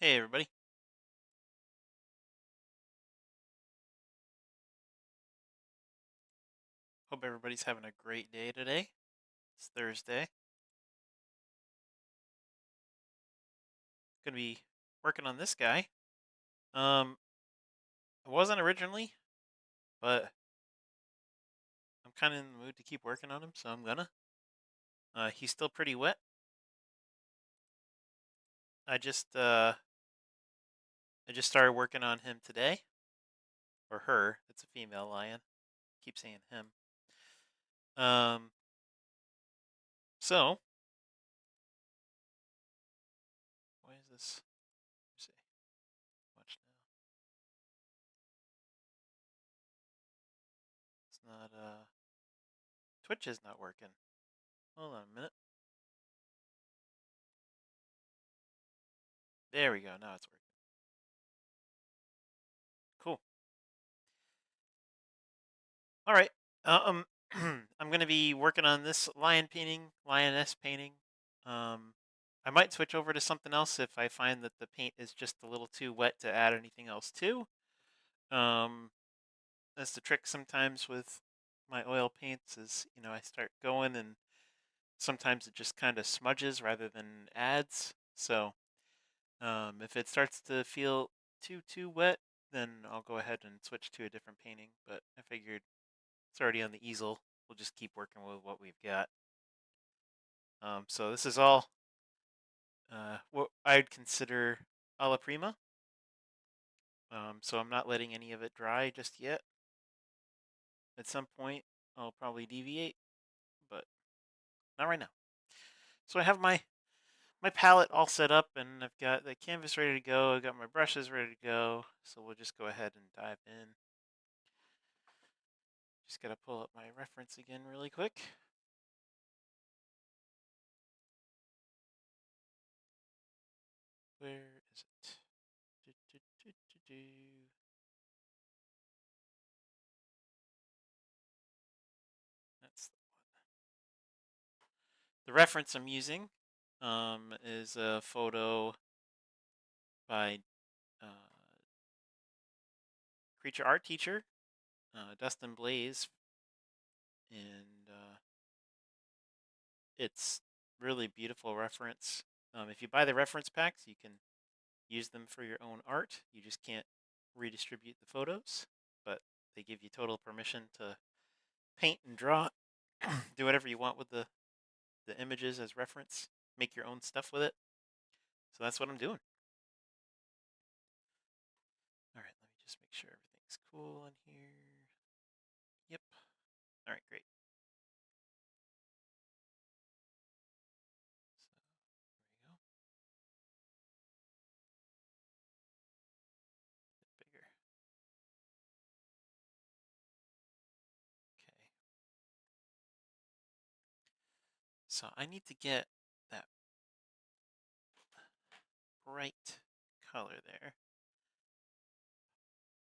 Hey everybody. Hope everybody's having a great day today. It's Thursday. Gonna be working on this guy. Um, I wasn't originally, but I'm kind of in the mood to keep working on him, so I'm gonna. He's still pretty wet. I just uh, I just started working on him today, or her. It's a female lion. Keep saying him. Um, so why is this? Let's see, watch now. It's not. Twitch is not working. Hold on a minute. There we go. Now it's working. Cool. All right. Um, I'm gonna be working on this lion painting, lioness painting. Um, I might switch over to something else if I find that the paint is just a little too wet to add anything else to. Um, that's the trick sometimes with my oil paints is, I start going and sometimes it just kind of smudges rather than adds. So, if it starts to feel too wet, then I'll go ahead and switch to a different painting. But I figured it's already on the easel. We'll just keep working with what we've got. So this is all what I'd consider alla prima. So I'm not letting any of it dry just yet. At some point, I'll probably deviate, but not right now. So I have my palette all set up, and I've got the canvas ready to go. I've got my brushes ready to go. So we'll just go ahead and dive in. Just gotta pull up my reference again really quick. Where is it? Do, do, do, do, do. That's the one. The reference I'm using is a photo by uh, Creature Art Teacher, Dustin Blaze, and it's really beautiful reference. If you buy the reference packs, you can use them for your own art. You just can't redistribute the photos, but they give you total permission to paint and draw, do whatever you want with the images as reference, make your own stuff with it. So that's what I'm doing. All right, let me just make sure everything's cool in here. Yep. All right, great. So there you go. A bit bigger. Okay. So I need to get that bright color there.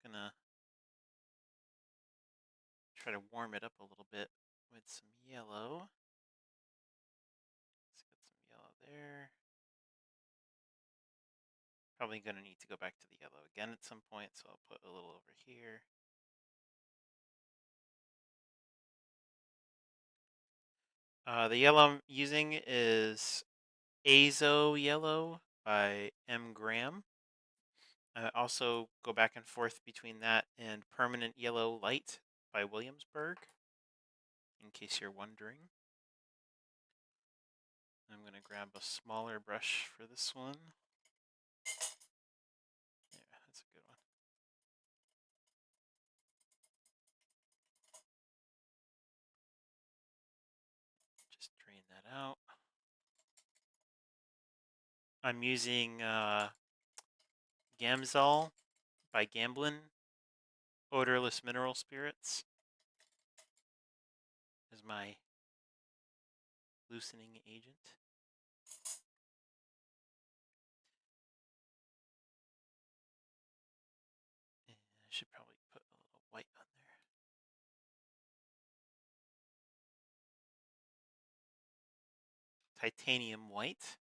Gonna try to warm it up a little bit with some yellow. Let's get some yellow there. Probably gonna need to go back to the yellow again at some point, so I'll put a little over here. The yellow I'm using is Azo Yellow by M. Graham. I also go back and forth between that and Permanent Yellow Light by Williamsburg, in case you're wondering. I'm going to grab a smaller brush for this one. Yeah, that's a good one. Just drain that out. I'm using Gamsol by Gamblin, Odorless Mineral Spirits, as my loosening agent. And I should probably put a little white on there. Titanium white.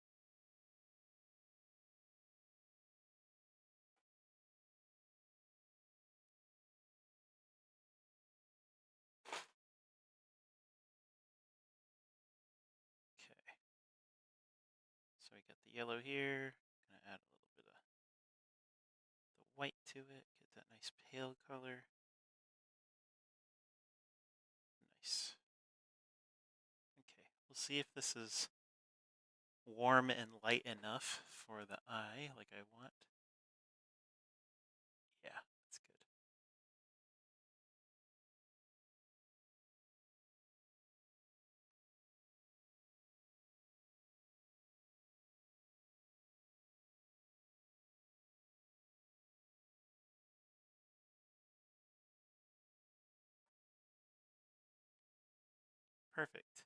So I got the yellow here. Gonna add a little bit of the white to it. Get that nice pale color. Nice. Okay, we'll see if this is warm and light enough for the eye like I want. Yeah, that's good. Perfect.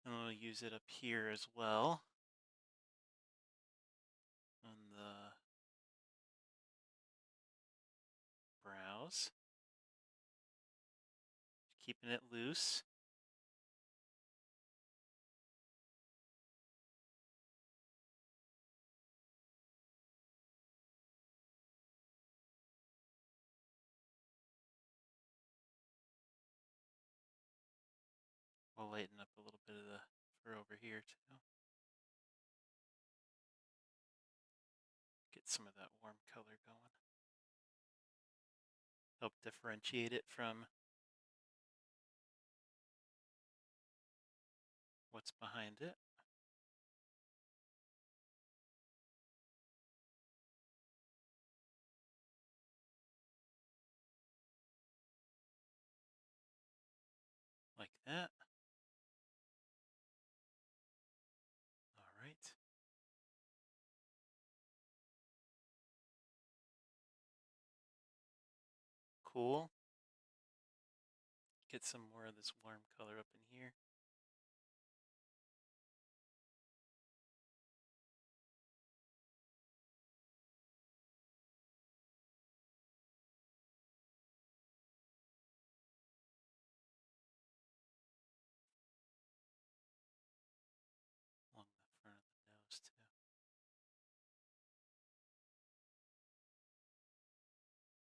And we'll use it up here as well on the brows. Keeping it loose. We'll lighten up a little bit of the fur over here too. Get some of that warm color going. Help differentiate it from what's behind it. Like that. All right. Cool. Get some more of this warm color up in here. Along the front of the nose too.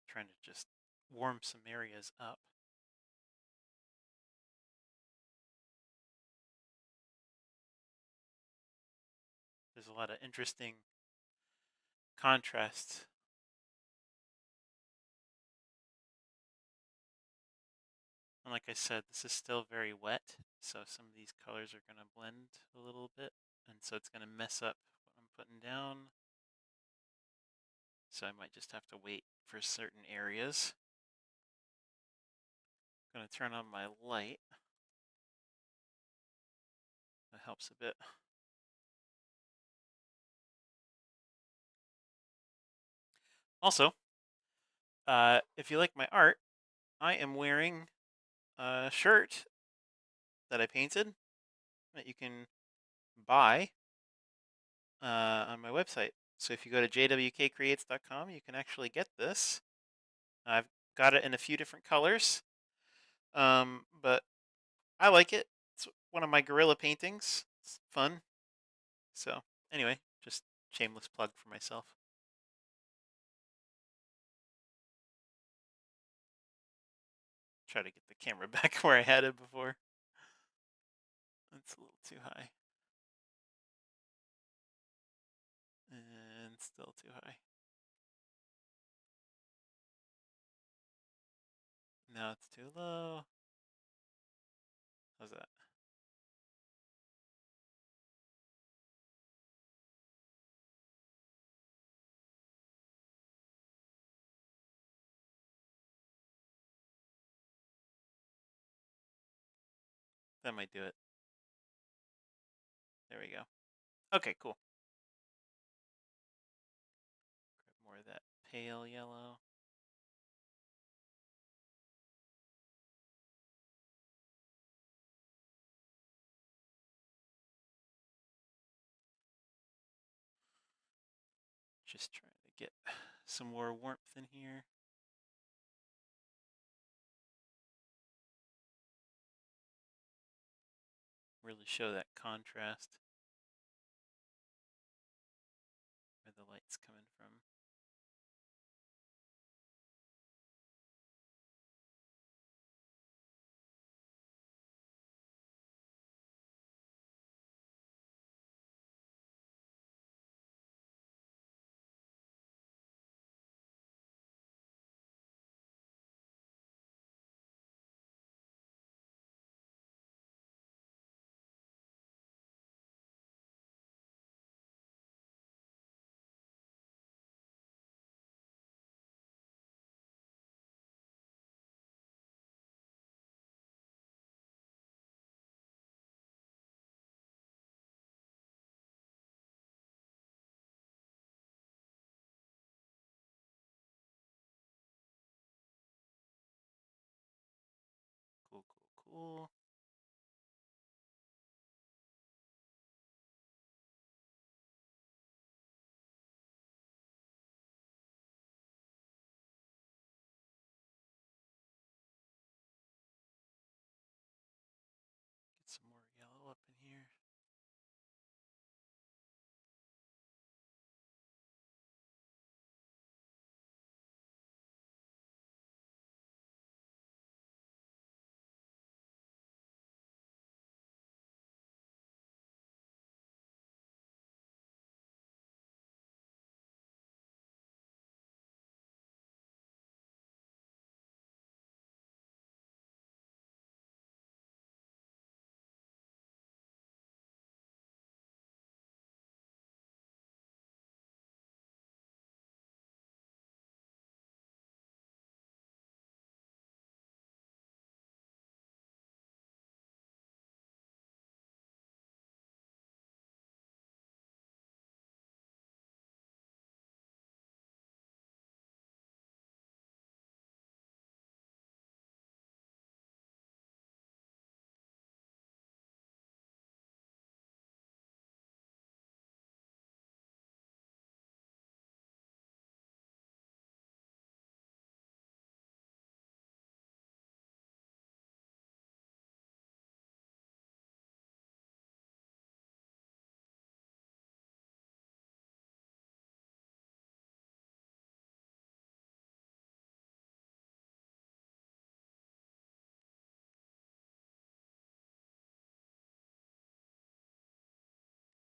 Trying to just warm some areas up. There's a lot of interesting contrast. And like I said, this is still very wet, so some of these colors are going to blend a little bit, and so it's going to mess up what I'm putting down. So I might just have to wait for certain areas. I'm going to turn on my light. That helps a bit. Also, if you like my art, I am wearing a shirt that I painted that you can buy on my website. So if you go to jwkcreates.com, you can actually get this. I've got it in a few different colors, but I like it. It's one of my gorilla paintings. It's fun. So anyway, just shameless plug for myself. Try to get the camera back where I had it before. It's a little too high. And still too high. Now it's too low. How's that? That might do it. There we go. Okay, cool. Grab more of that pale yellow. Just trying to get some more warmth in here. Really show that contrast where the light's coming from. Cool. Get some more yellow up in here.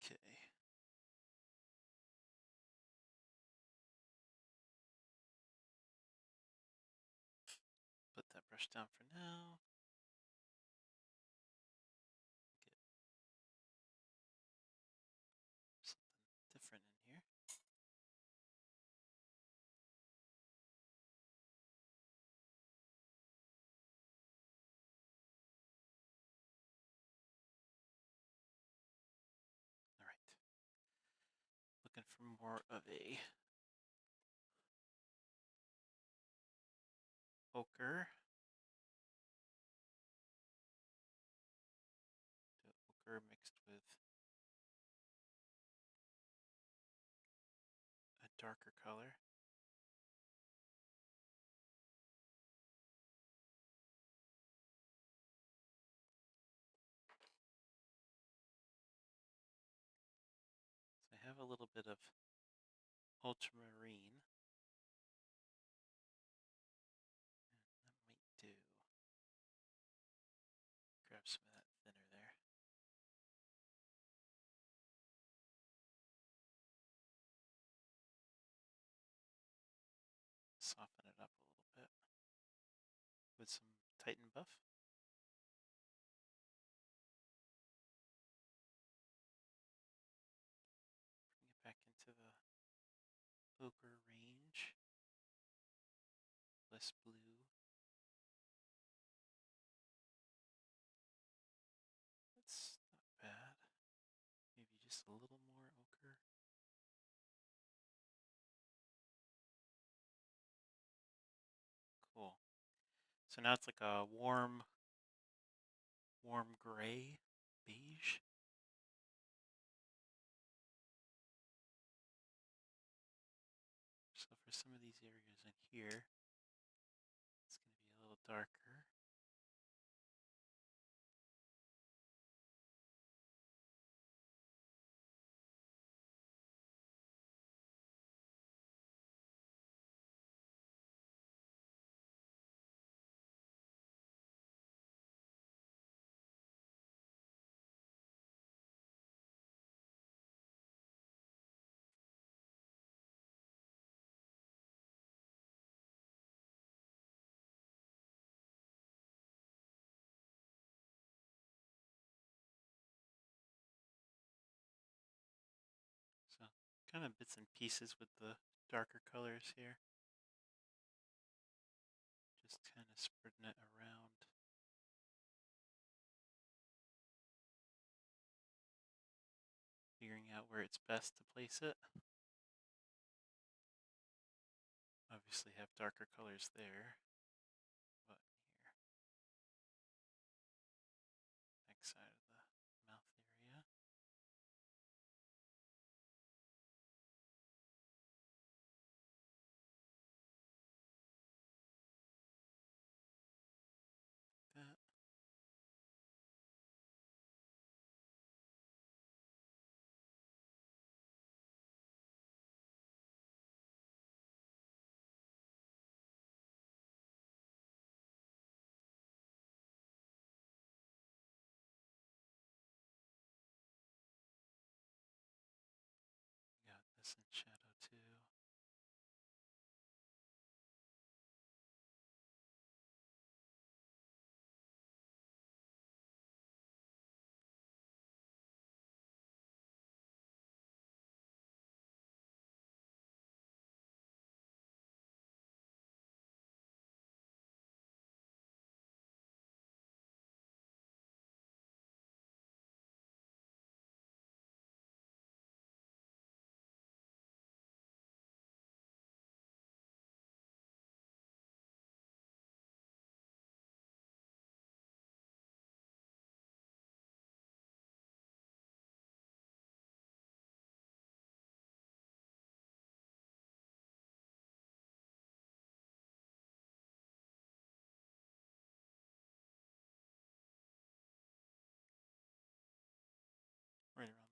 Okay. Put that brush down for now. Get something different in here. All right. Looking for more of a ochre. The ochre mixed with a darker color. So I have a little bit of ultramarine. And that might do. Grab some of that thinner there. Soften it up a little bit with some Titan Buff. Bring it back into the ochre range. Less blue. That's not bad. Maybe just a little more ochre. Cool. So now it's like a warm gray, beige. So for some of these areas in here, it's going to be a little darker. So kind of bits and pieces with the darker colors here. Just kind of spreading it around. Figuring out where it's best to place it. Obviously have darker colors there, but here.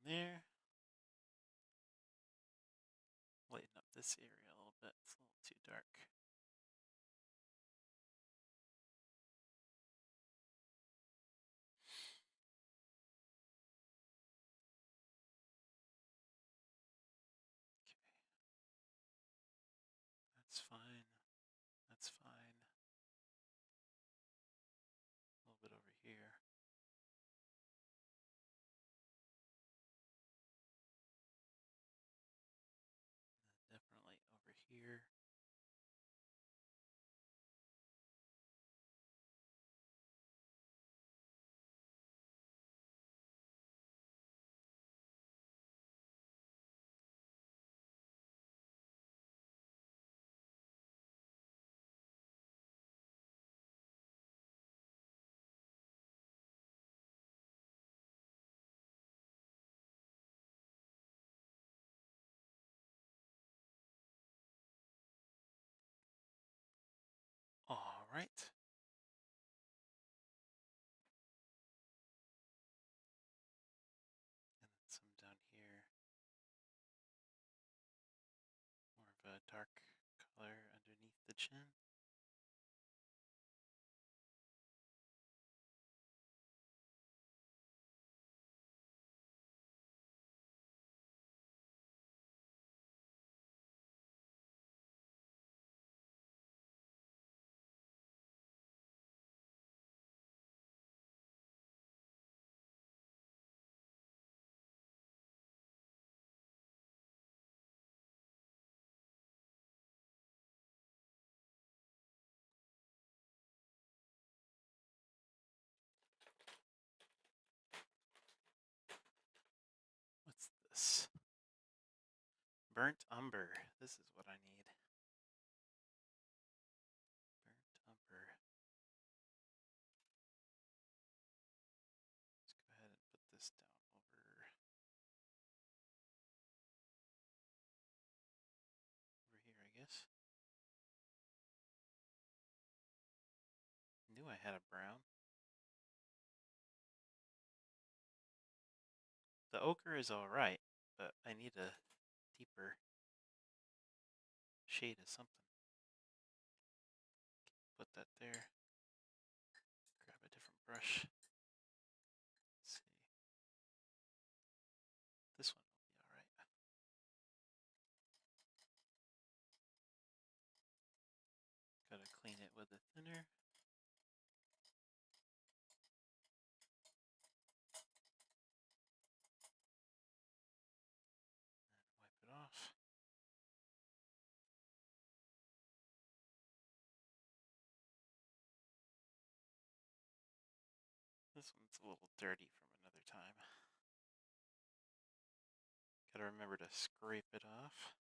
there. Lighten up this area a little bit. It's a little too dark. Okay. That's fine. That's fine. A little bit over here. And definitely over here. All right. And then some down here. More of a dark color underneath the chin. What's this? Burnt umber. This is what I need. Burnt umber. Let's go ahead and put this down over here, I guess. Knew I had a brown. The ochre is alright, but I need a deeper shade of something. Put that there. Grab a different brush. Let's see. This one will be alright. Gotta clean it with a thinner. And wipe it off. This one's a little dirty from another time. Gotta remember to scrape it off.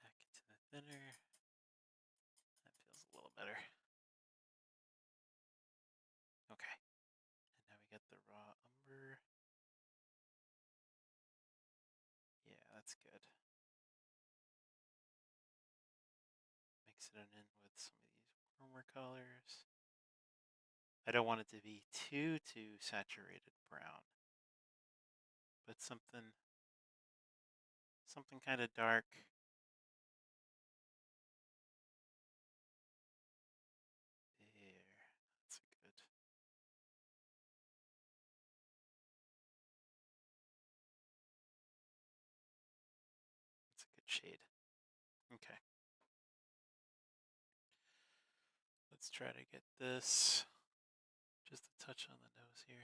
Back into the thinner. That feels a little better. Okay. And now we got the raw umber. Yeah, that's good. Mix it in with some of these warmer colors. I don't want it to be too saturated brown, but something kind of dark. There, that's good. That's a good shade. Okay. Let's try to get this just a touch on the nose here.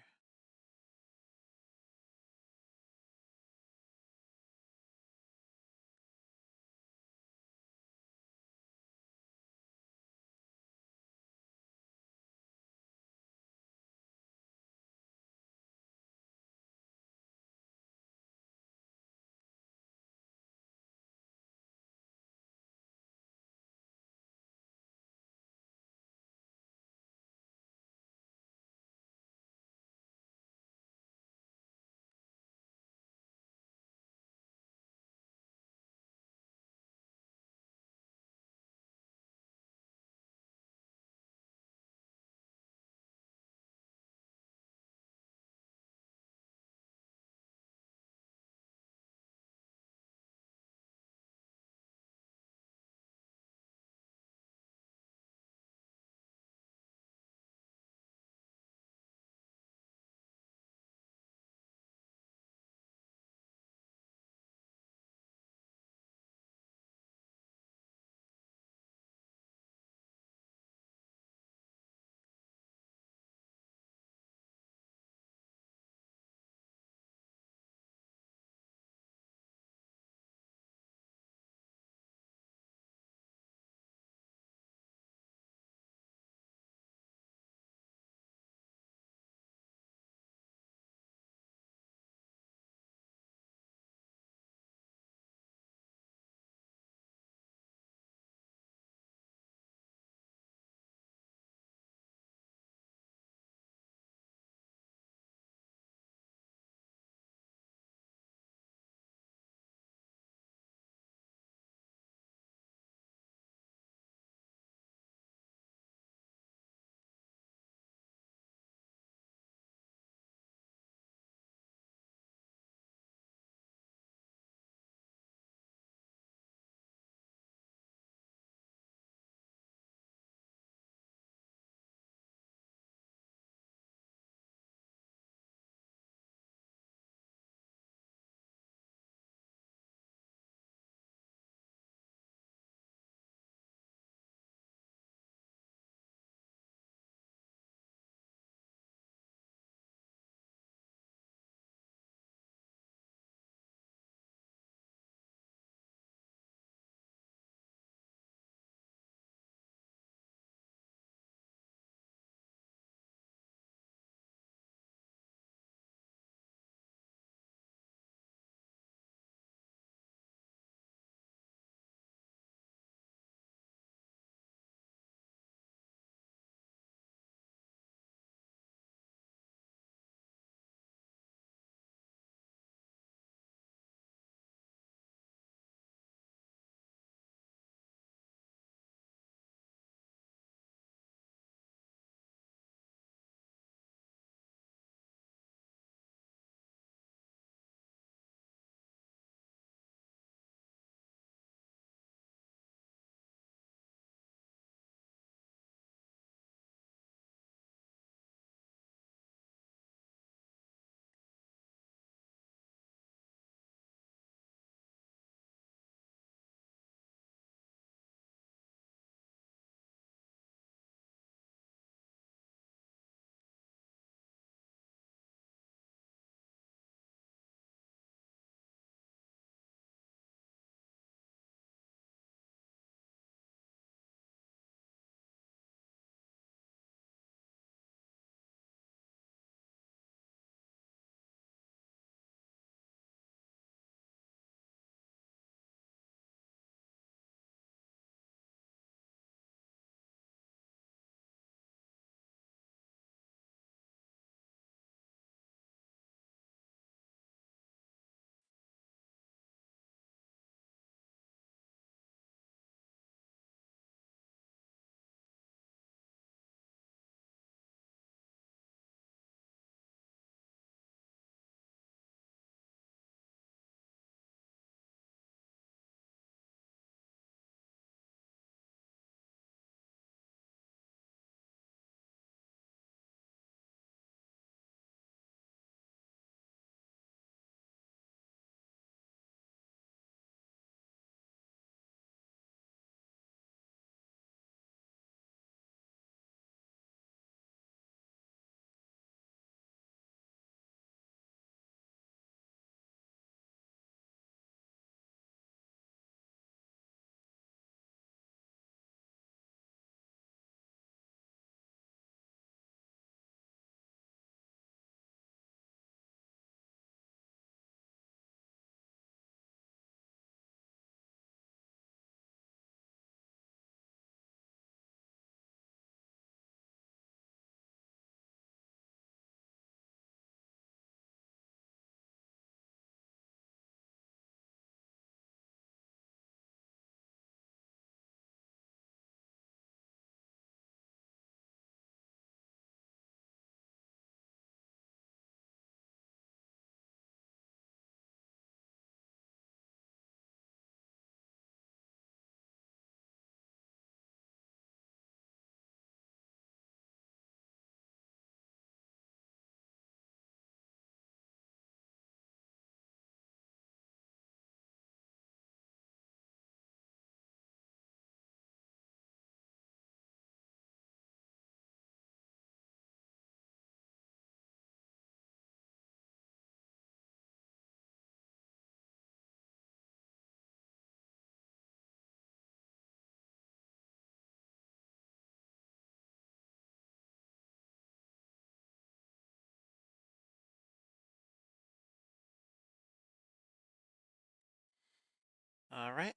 All right.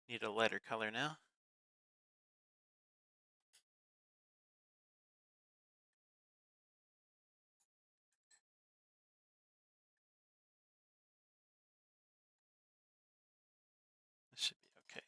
Need a lighter color now. This should be okay.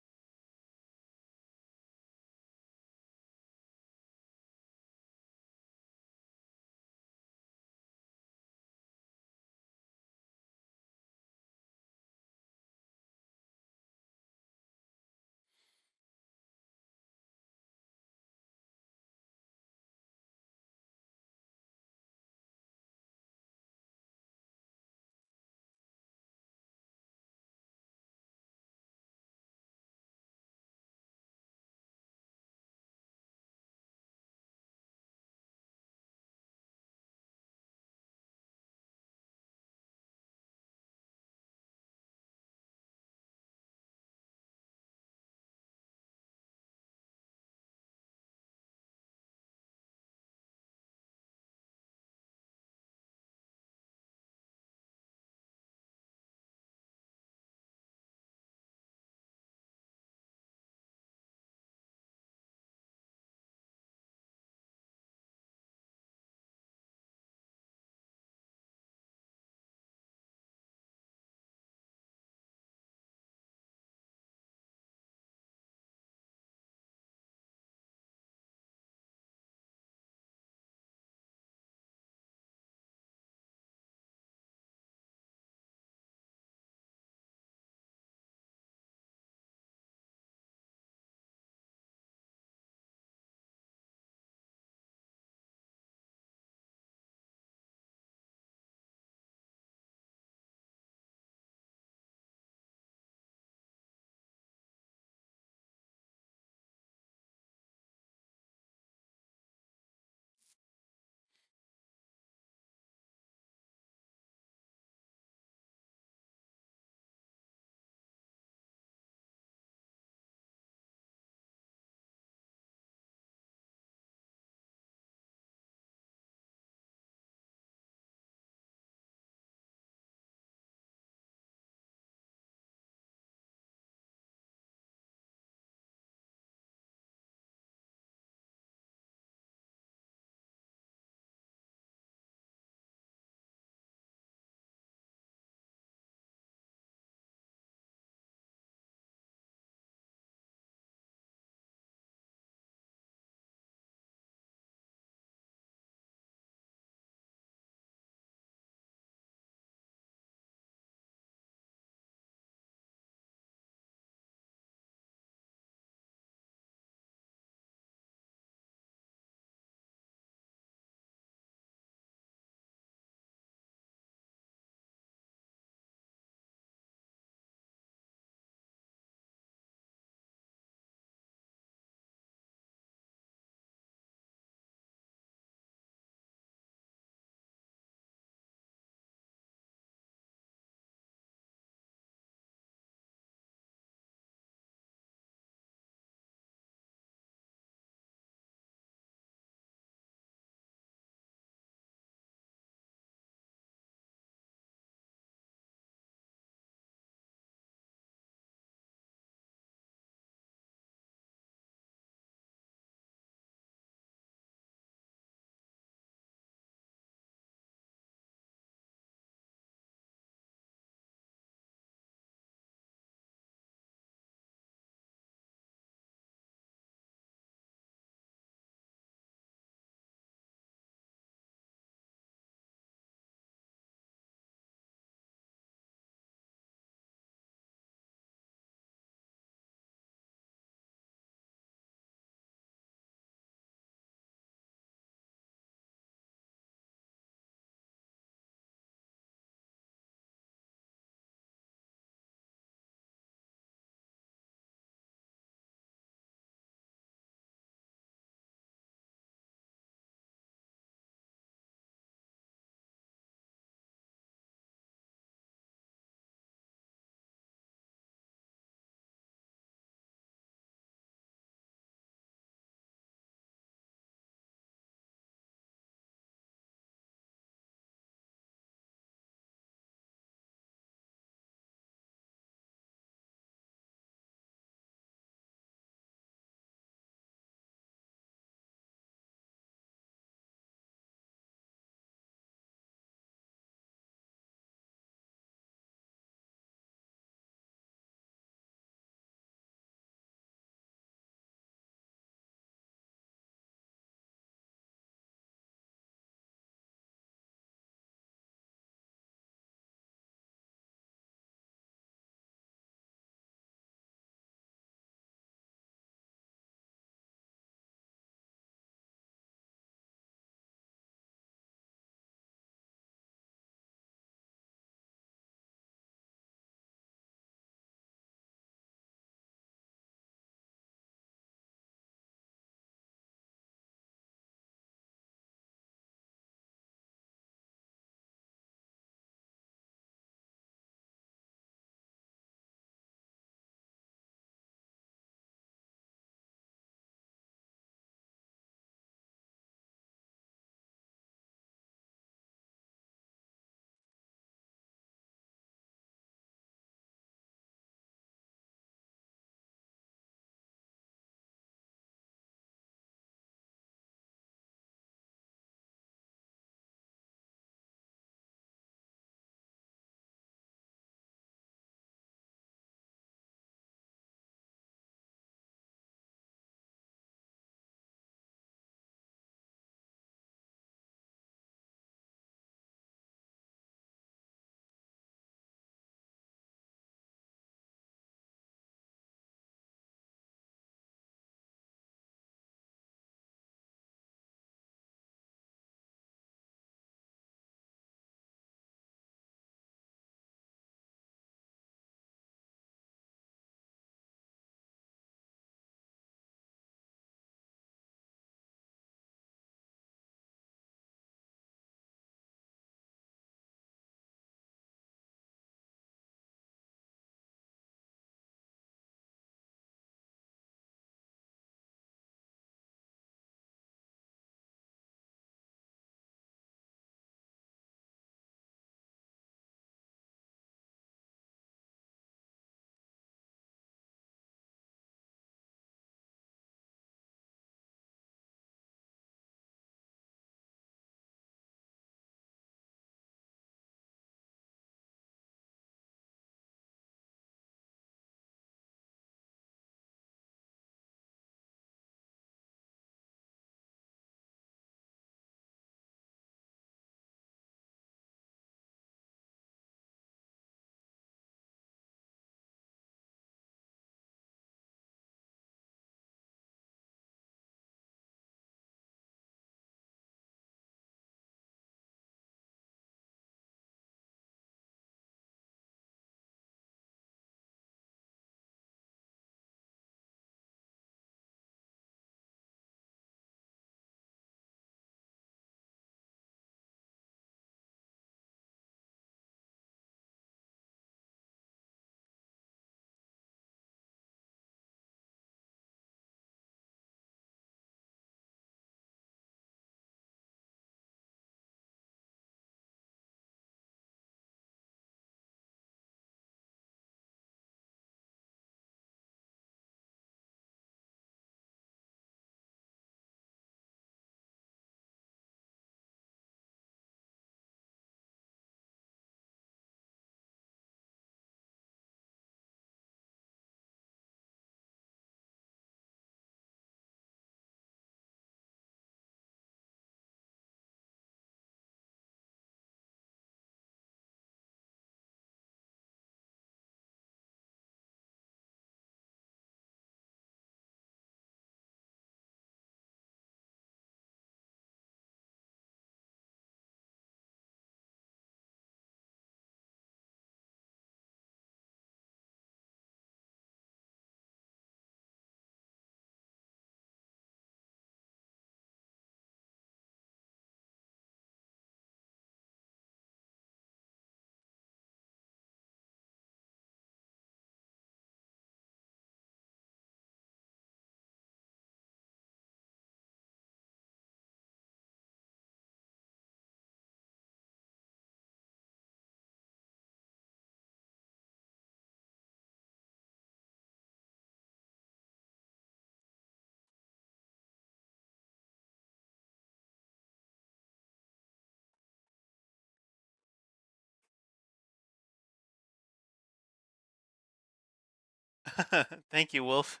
Thank you, Wolf.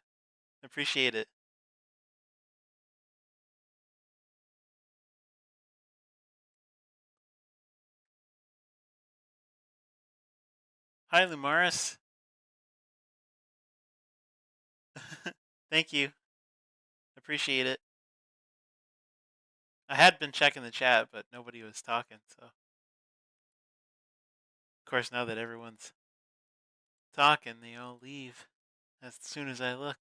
Appreciate it. Hi, Lumaris. Thank you. Appreciate it. I had been checking the chat, but nobody was talking, so of course now that everyone's talking, they all leave as soon as I look.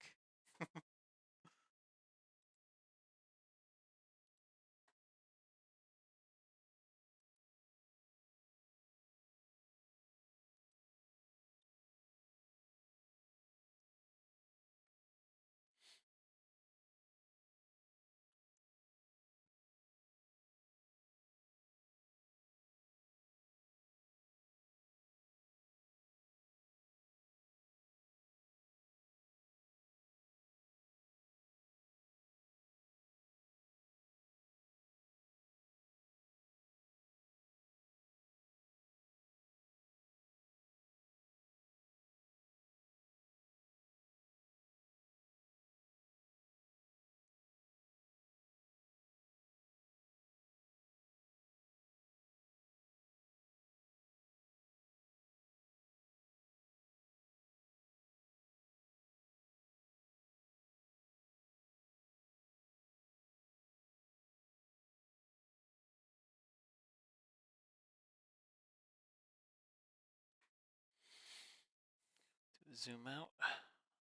Zoom out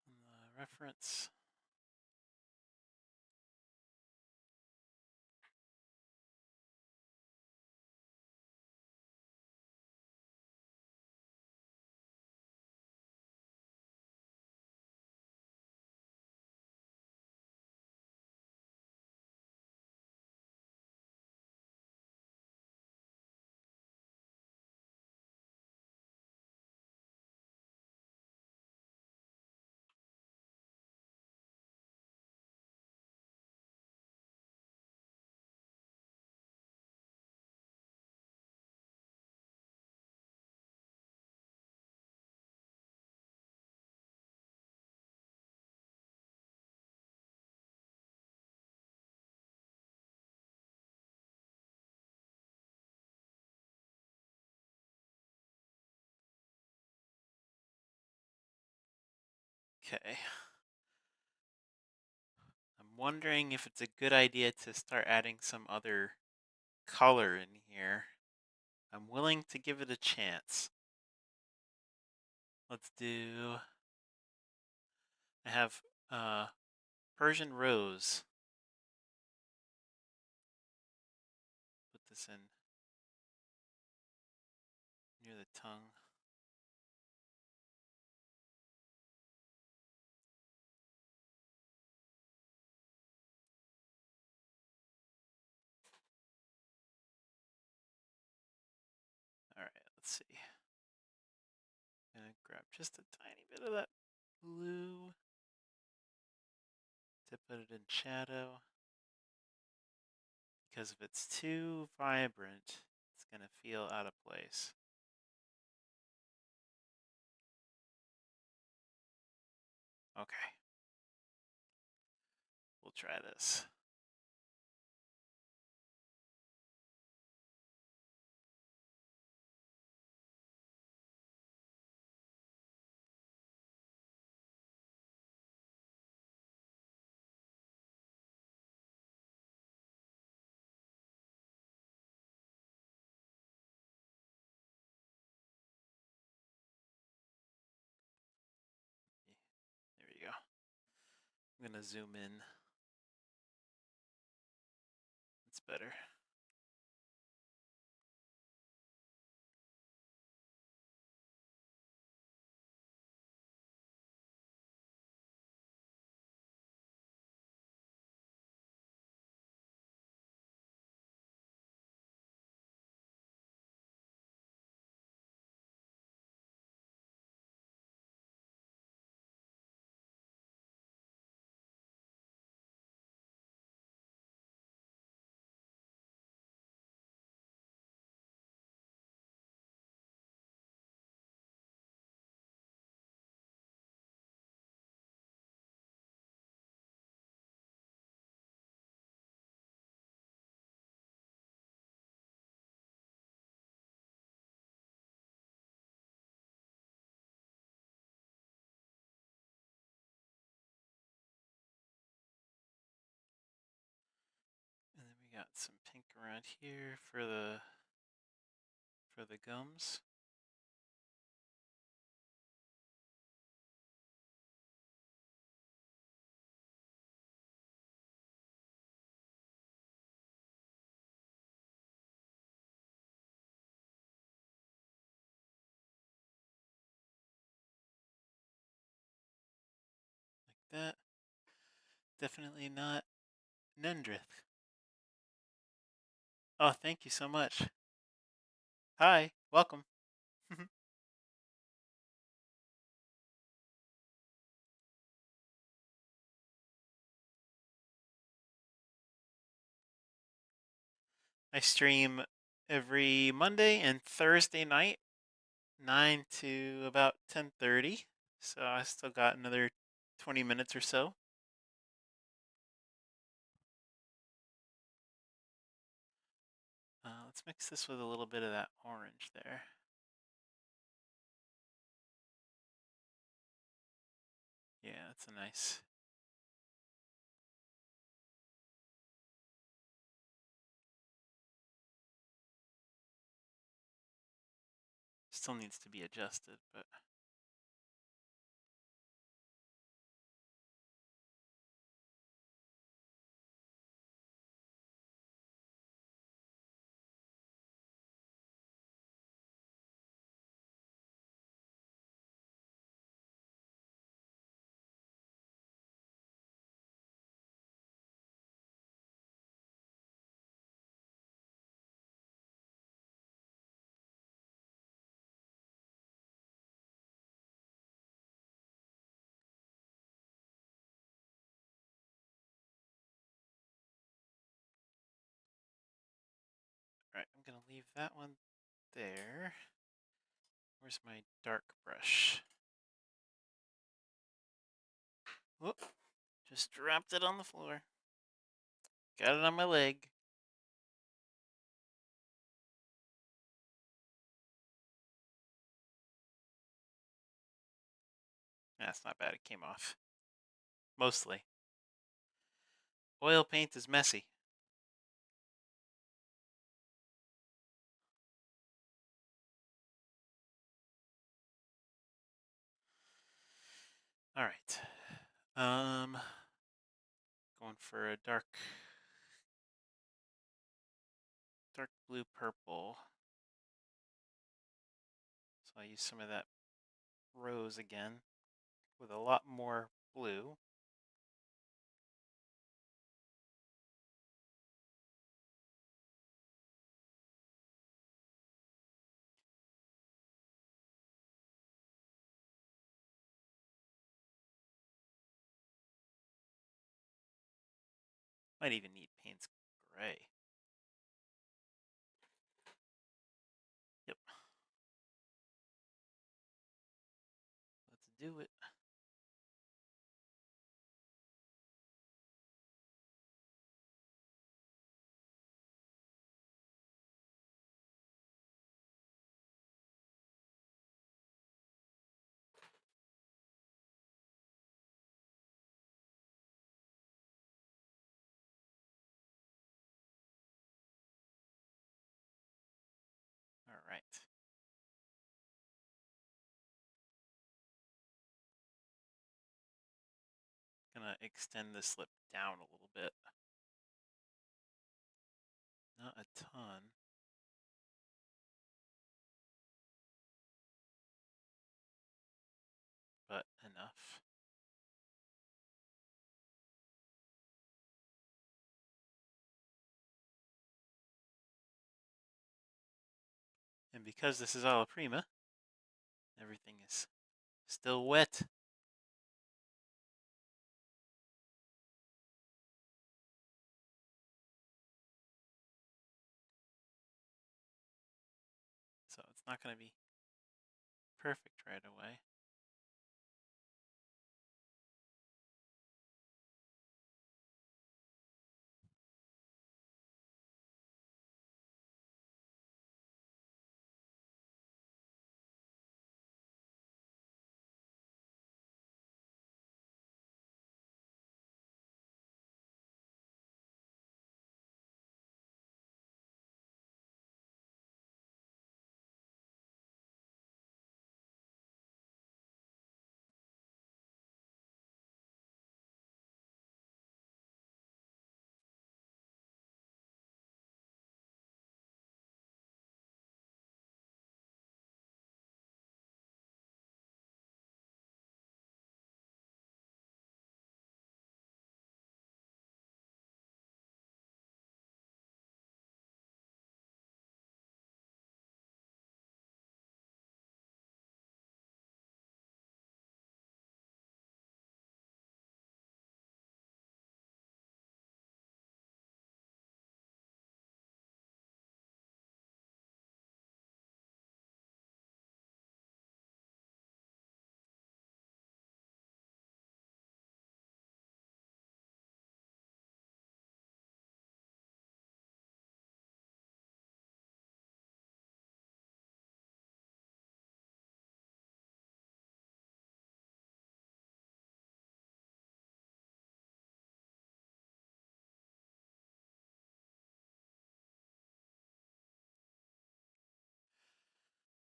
on the reference. Okay. I'm wondering if it's a good idea to start adding some other color in here. I'm willing to give it a chance. Let's do. I have Persian rose. Put this in near the tongue. All right, let's see. Gonna grab just a tiny bit of that blue to put it in shadow. Because if it's too vibrant, it's gonna feel out of place. Okay. We'll try this. There you go. I'm gonna zoom in. It's better. got some pink around here for the gums. Like that. Definitely not Nendrith. Oh, thank you so much. Hi, welcome. I stream every Monday and Thursday night, 9 to about 10:30. So I still got another 20 minutes or so. Let's mix this with a little bit of that orange there. Yeah, that's a nice. Still needs to be adjusted, but all right, I'm gonna leave that one there. Where's my dark brush? Whoop, just dropped it on the floor. Got it on my leg. That's not bad, it came off. Mostly. Oil paint is messy. All right. Going for a dark blue purple. So I use some of that rose again with a lot more blue. Might even need Payne's Gray. Yep. Let's do it. All right. Gonna extend this lip down a little bit. Not a ton. But enough. And because this is alla prima, everything is still wet. So it's not going to be perfect right away.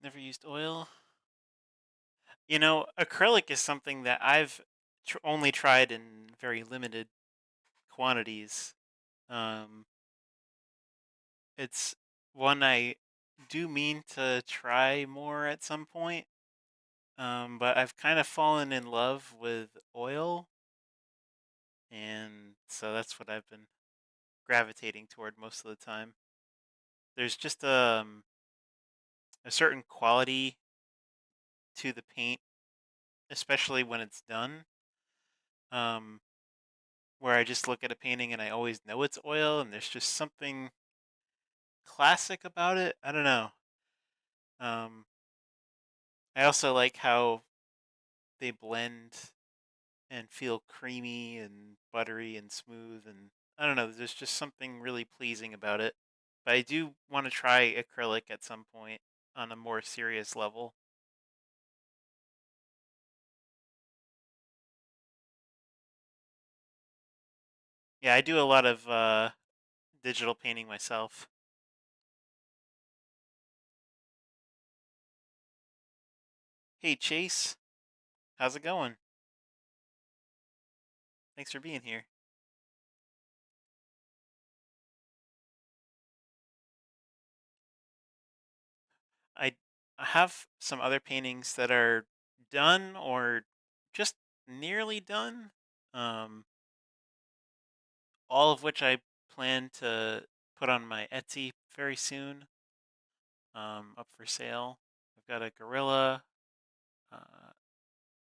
Never used oil. You know, acrylic is something that I've only tried in very limited quantities. Um, it's one I do mean to try more at some point. But I've kind of fallen in love with oil, and so that's what I've been gravitating toward most of the time. There's just a certain quality to the paint, especially when it's done, um, where I just look at a painting and I always know it's oil, and there's just something classic about it. I don't know. Um, I also like how they blend and feel creamy and buttery and smooth, and I don't know, there's just something really pleasing about it. But I do want to try acrylic at some point on a more serious level. Yeah, I do a lot of digital painting myself. Hey Chase, how's it going? Thanks for being here. I I have some other paintings that are done or just nearly done. Um, all of which I plan to put on my Etsy very soon. Up for sale. I've got a gorilla,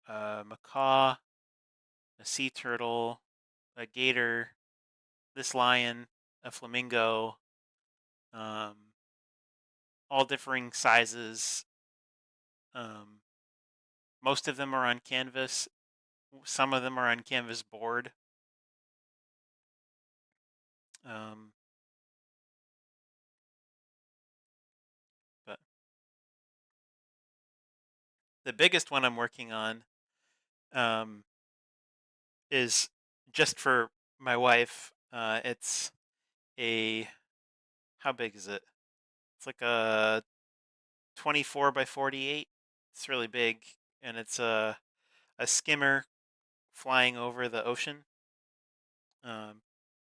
a macaw, a sea turtle, a gator, this lion, a flamingo, um, all differing sizes. Um, most of them are on canvas. Some of them are on canvas board. Um, but the biggest one I'm working on um, is just for my wife. It's a how big is it? It's like a 24 by 48. It's really big, and it's a skimmer flying over the ocean. Um,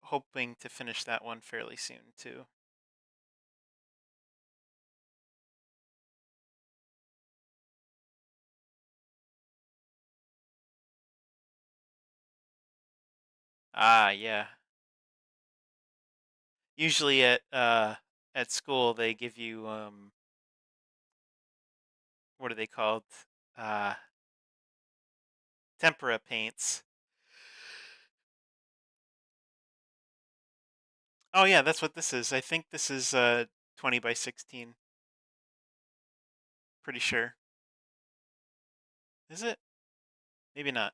hoping to finish that one fairly soon too. Ah, yeah. Usually at school they give you what are they called? Uh, tempera paints. Oh yeah, that's what this is. I think this is 20 by 16. Pretty sure. Is it? Maybe not.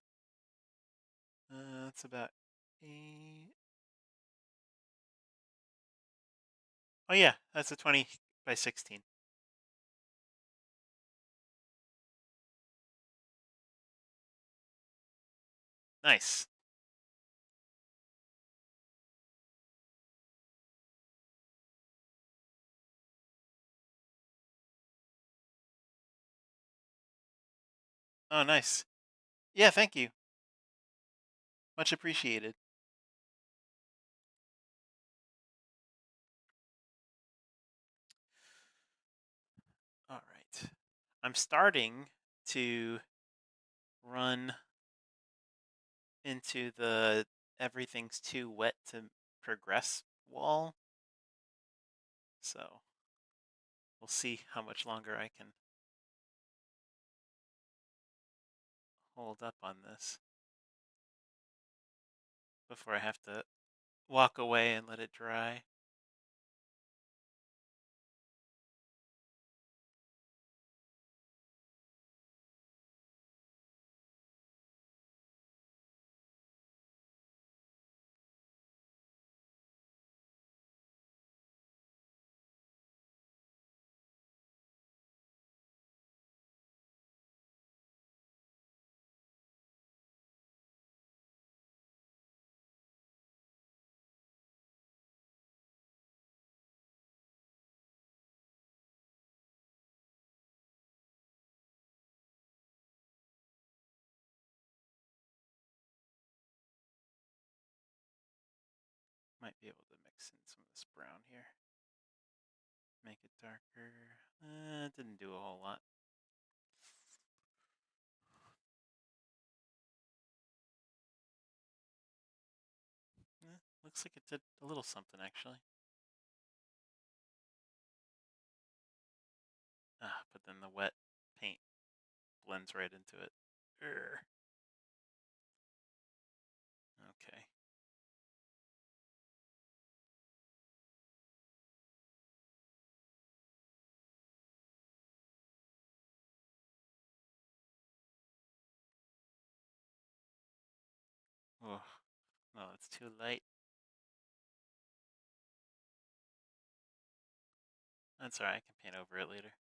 It's about 8. Oh yeah, that's a 20 by 16. Nice. Oh, nice. Yeah, thank you. Much appreciated. All right. I'm starting to run into the everything's too wet to progress wall. So we'll see how much longer I can hold up on this before I have to walk away and let it dry. Might be able to mix in some of this brown here. Make it darker. Didn't do a whole lot. Looks like it did a little something, actually. But then the wet paint blends right into it. Urgh. Okay. Oh, no, it's too light. That's alright, I can paint over it later.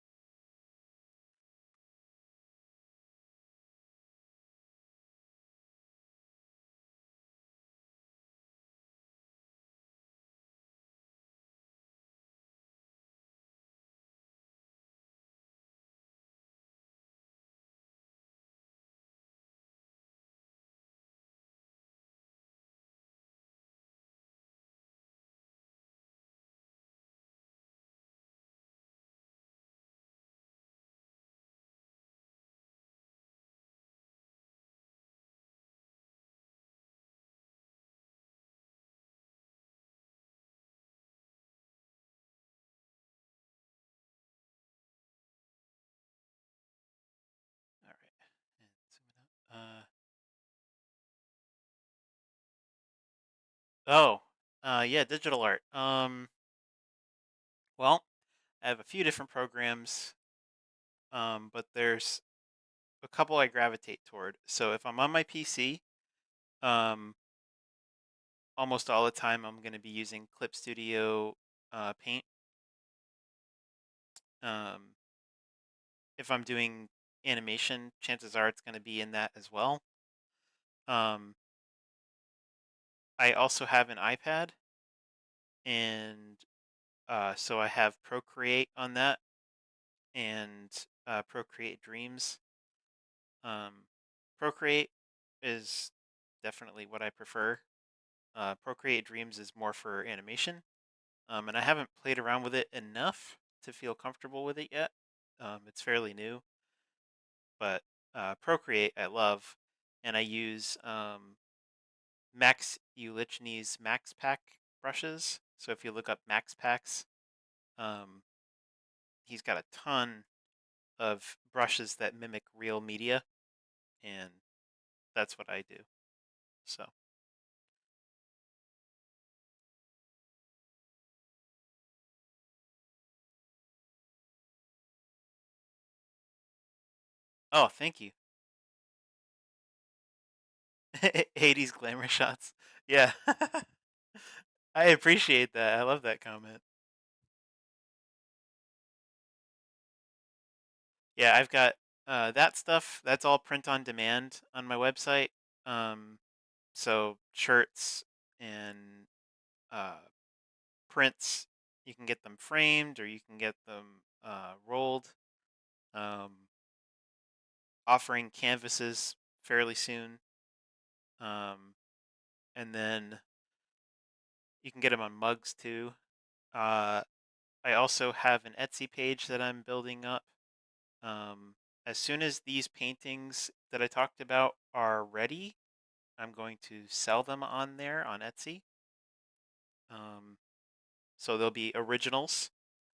Alright, and zoom it up. Yeah, digital art. Well, I have a few different programs, but there's a couple I gravitate toward. So if I'm on my PC, um, almost all the time I'm going to be using Clip Studio Paint. Um, if I'm doing animation, chances are it's going to be in that as well. Um, I also have an iPad, and so I have Procreate on that and Procreate Dreams. Procreate is definitely what I prefer. Procreate Dreams is more for animation, and I haven't played around with it enough to feel comfortable with it yet. It's fairly new, but Procreate I love, and I use Max Ulichny's Max Pack brushes. So if you look up Max Packs, um, he's got a ton of brushes that mimic real media, and that's what I do. So, oh, thank you. Hades glamour shots. Yeah. I appreciate that. I love that comment. Yeah, I've got that stuff. That's all print on demand on my website. Um, so shirts and uh, prints, you can get them framed or you can get them rolled. Um, offering canvases fairly soon. Um, and then you can get them on mugs too. Uh, I also have an Etsy page that I'm building up. Um, as soon as these paintings that I talked about are ready, I'm going to sell them on there on Etsy. Um, so they'll be originals.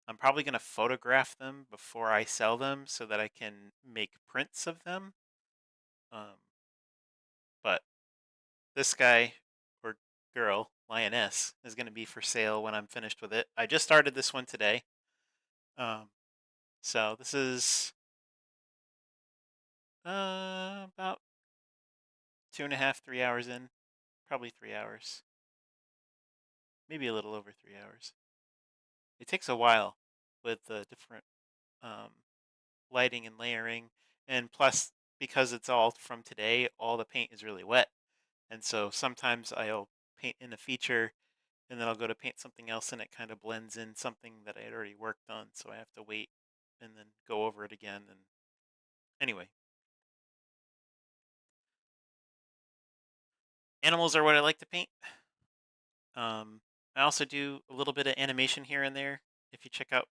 I'm probably going to photograph them before I sell them so that I can make prints of them. Um, but this guy or girl, Lioness, is going to be for sale when I'm finished with it. I just started this one today. Um, so this is about 2.5, 3 hours in. Probably 3 hours. Maybe a little over 3 hours. It takes a while with the different um, lighting and layering. And plus, because it's all from today, all the paint is really wet. And so sometimes I'll paint in a feature and then I'll go to paint something else and it kind of blends in something that I had already worked on. So I have to wait and then go over it again. And anyway, animals are what I like to paint. Um, I also do a little bit of animation here and there. If you check out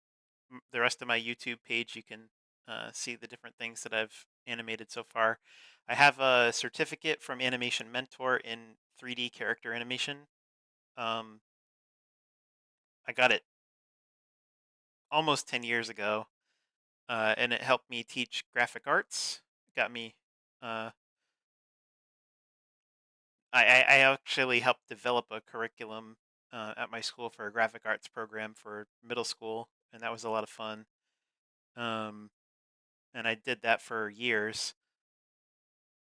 the rest of my YouTube page, you can see the different things that I've animated so far. I have a certificate from Animation Mentor in 3D character animation. Um, I got it almost 10 years ago, and it helped me teach graphic arts. Got me. Uh, I actually helped develop a curriculum at my school for a graphic arts program for middle school, and that was a lot of fun. Um, and I did that for years.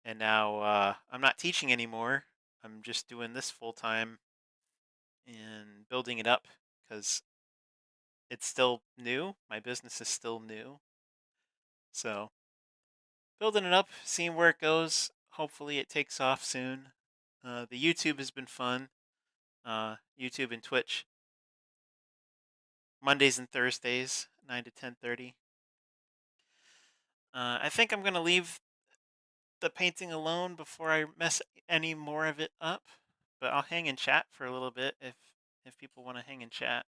And now I'm not teaching anymore. I'm just doing this full time and building it up because it's still new. My business is still new. So building it up, seeing where it goes. Hopefully it takes off soon. The YouTube has been fun. YouTube and Twitch, Mondays and Thursdays, 9 to 10:30. I think I'm gonna leave the painting alone before I mess any more of it up. But I'll hang and chat for a little bit if people want to hang and chat.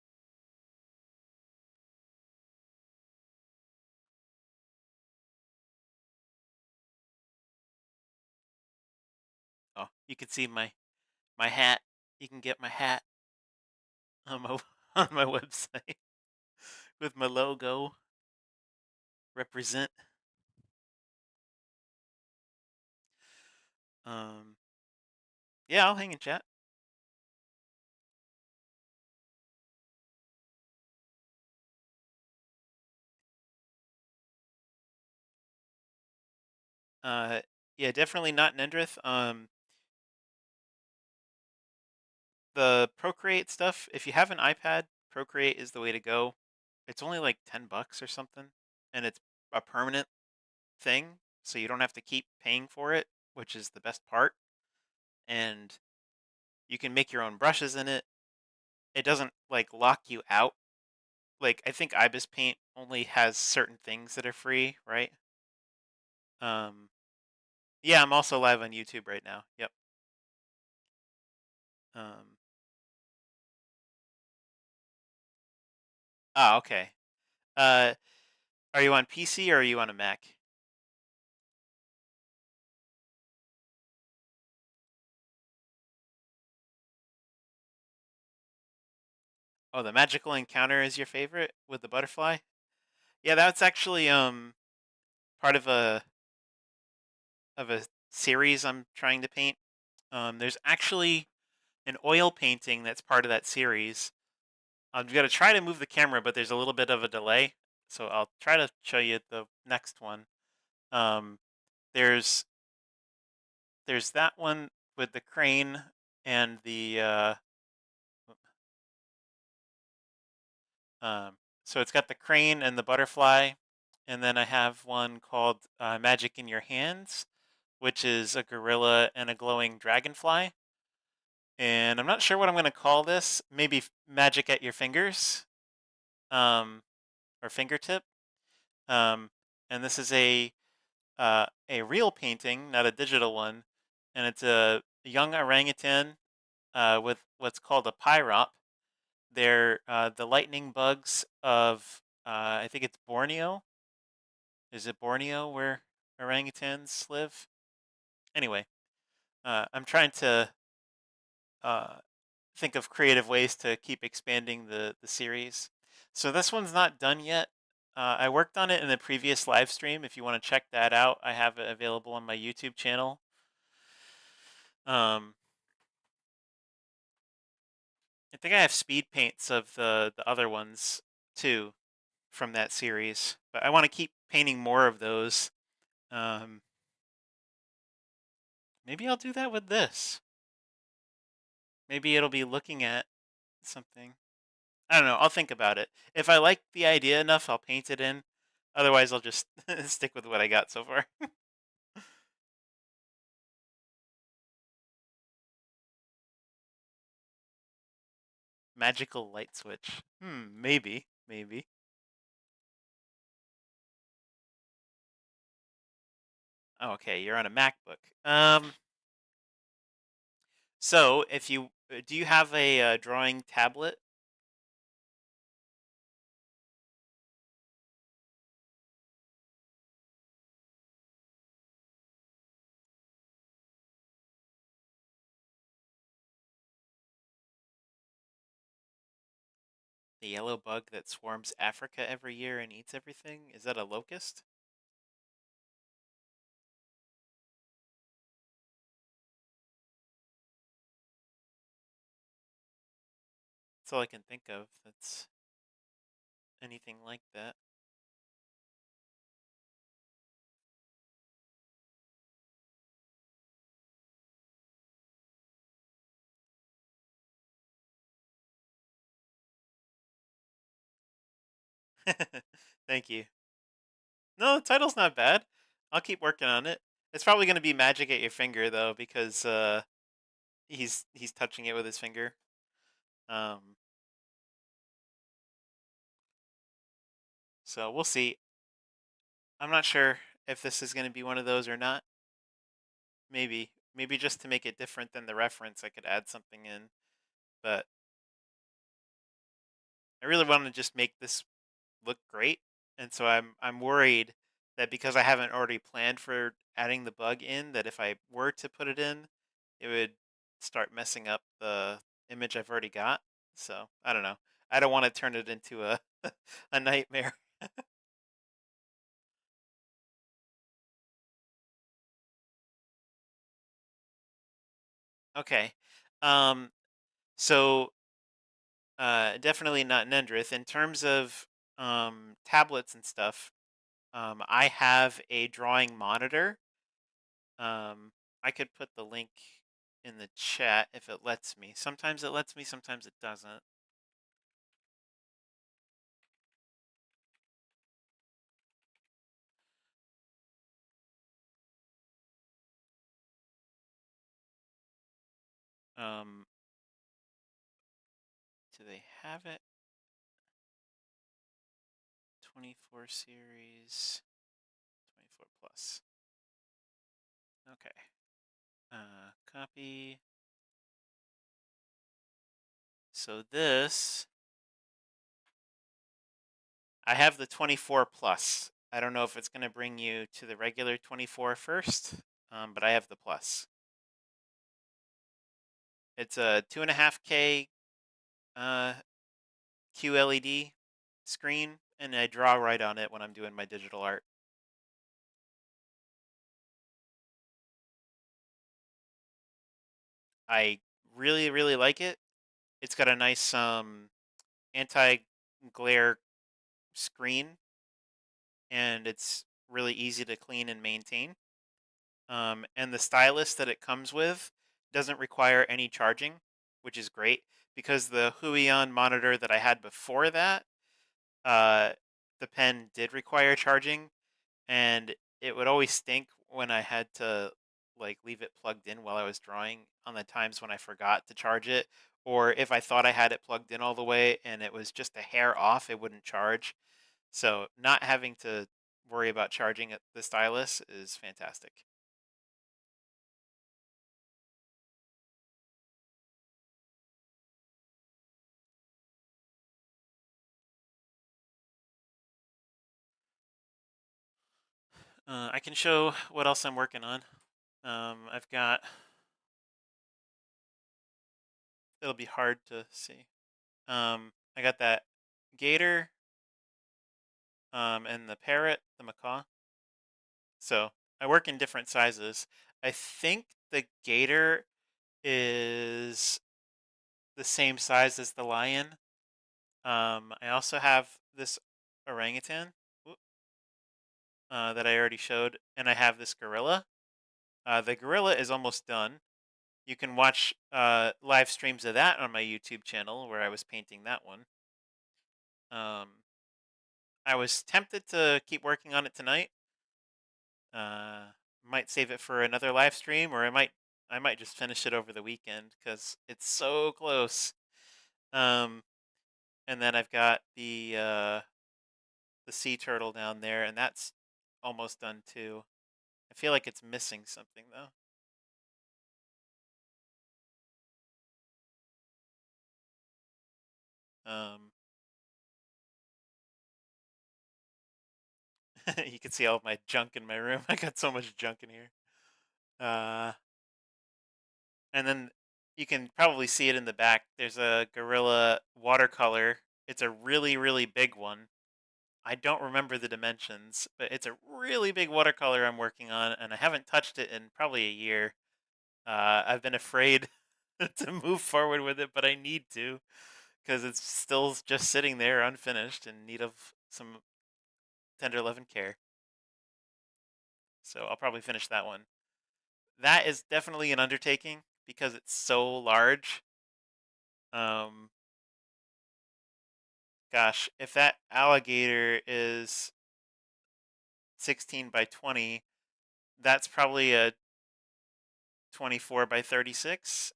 Oh, you can see my hat. You can get my hat on my on my website with my logo. Represent. Um, yeah, I'll hang and chat. Uh, yeah, definitely not Nendrith. The Procreate stuff. If you have an iPad, Procreate is the way to go. It's only like $10 or something, and it's a permanent thing, so you don't have to keep paying for it, which is the best part. And you can make your own brushes in it. It doesn't like lock you out. Like I think Ibis Paint only has certain things that are free, right? Um, yeah, I'm also live on YouTube right now. Yep. Um, okay. Uh, are you on PC or are you on a Mac? Oh, the Magical Encounter is your favorite with the butterfly? Yeah, that's actually part of a series I'm trying to paint. There's actually an oil painting that's part of that series. I'm gonna try to move the camera, but there's a little bit of a delay, so I'll try to show you the next one. Um, there's there's that one with the crane and the um, so it's got the crane and the butterfly, and then I have one called Magic in Your Hands, which is a gorilla and a glowing dragonfly. And I'm not sure what I'm going to call this. Maybe Magic at Your Fingers, um, or Fingertip. Um, and this is a real painting, not a digital one, and it's a young orangutan with what's called a pyrop. They're the lightning bugs of I think it's Borneo. Is it Borneo where orangutans live? Anyway, I'm trying to uh, think of creative ways to keep expanding the series. So this one's not done yet. I worked on it in the previous live stream. If you want to check that out, I have it available on my YouTube channel. Um, I think I have speed paints of the other ones too from that series, but I want to keep painting more of those. Um, maybe I'll do that with this. Maybe it'll be looking at something. I don't know. I'll think about it. If I like the idea enough, I'll paint it in. Otherwise, I'll just stick with what I got so far. Magical light switch. Maybe, maybe. Oh, okay, you're on a MacBook. So if you Do you have a drawing tablet? The yellow bug that swarms Africa every year and eats everything? Is that a locust? That's all I can think of. That's anything like that. Thank you. No, the title's not bad. I'll keep working on it. It's probably going to be magic at your finger though, because he's touching it with his finger. Um, so we'll see. I'm not sure if this is going to be one of those or not. Maybe just to make it different than the reference, I could add something in. But I really want to just make this look great, and so I'm worried that because I haven't already planned for adding the bug in, that if I were to put it in, it would start messing up the image I've already got. So I don't know. I don't want to turn it into a a nightmare. Okay. Um, so definitely not Nendrith. In terms of tablets and stuff, I have a drawing monitor. I could put the link in the chat if it lets me. Sometimes it lets me, sometimes it doesn't. Um, do they have it? 24 series, 24 plus. Okay. Copy. So this, I have the 24 plus. I don't know if it's going to bring you to the regular 24 first, but I have the plus. It's a 2.5K uh, QLED screen, and I draw right on it when I'm doing my digital art. I really, really like it. It's got a nice anti-glare screen, and it's really easy to clean and maintain. And the stylus that it comes with doesn't require any charging, which is great because the Huion monitor that I had before that, uh, the pen did require charging, and it would always stink when I had to like leave it plugged in while I was drawing on the times when I forgot to charge it, or if I thought I had it plugged in all the way and it was just a hair off, it wouldn't charge. So not having to worry about charging the stylus is fantastic. I can show what else I'm working on. I've got. It'll be hard to see. I got that gator, and the parrot, the macaw. So I work in different sizes. I think the gator is the same size as the lion. I also have this orangutan that I already showed, and I have this gorilla. The gorilla is almost done. You can watch live streams of that on my YouTube channel where I was painting that one. Um, I was tempted to keep working on it tonight. Uh, might save it for another live stream, or I might just finish it over the weekend because it's so close. Um, and then I've got the sea turtle down there, and that's almost done too. I feel like it's missing something though. Um, you can see all of my junk in my room. I got so much junk in here. And then you can probably see it in the back. There's a Gorilla watercolor. It's a really, really big one. I don't remember the dimensions, but it's a really big watercolor I'm working on, and I haven't touched it in probably a year. I've been afraid to move forward with it, but I need to because it's still just sitting there unfinished in need of some tender love and care. So I'll probably finish that one. That is definitely an undertaking because it's so large. Um, Gosh, if that alligator is 16 by 20, that's probably a 24 by 36,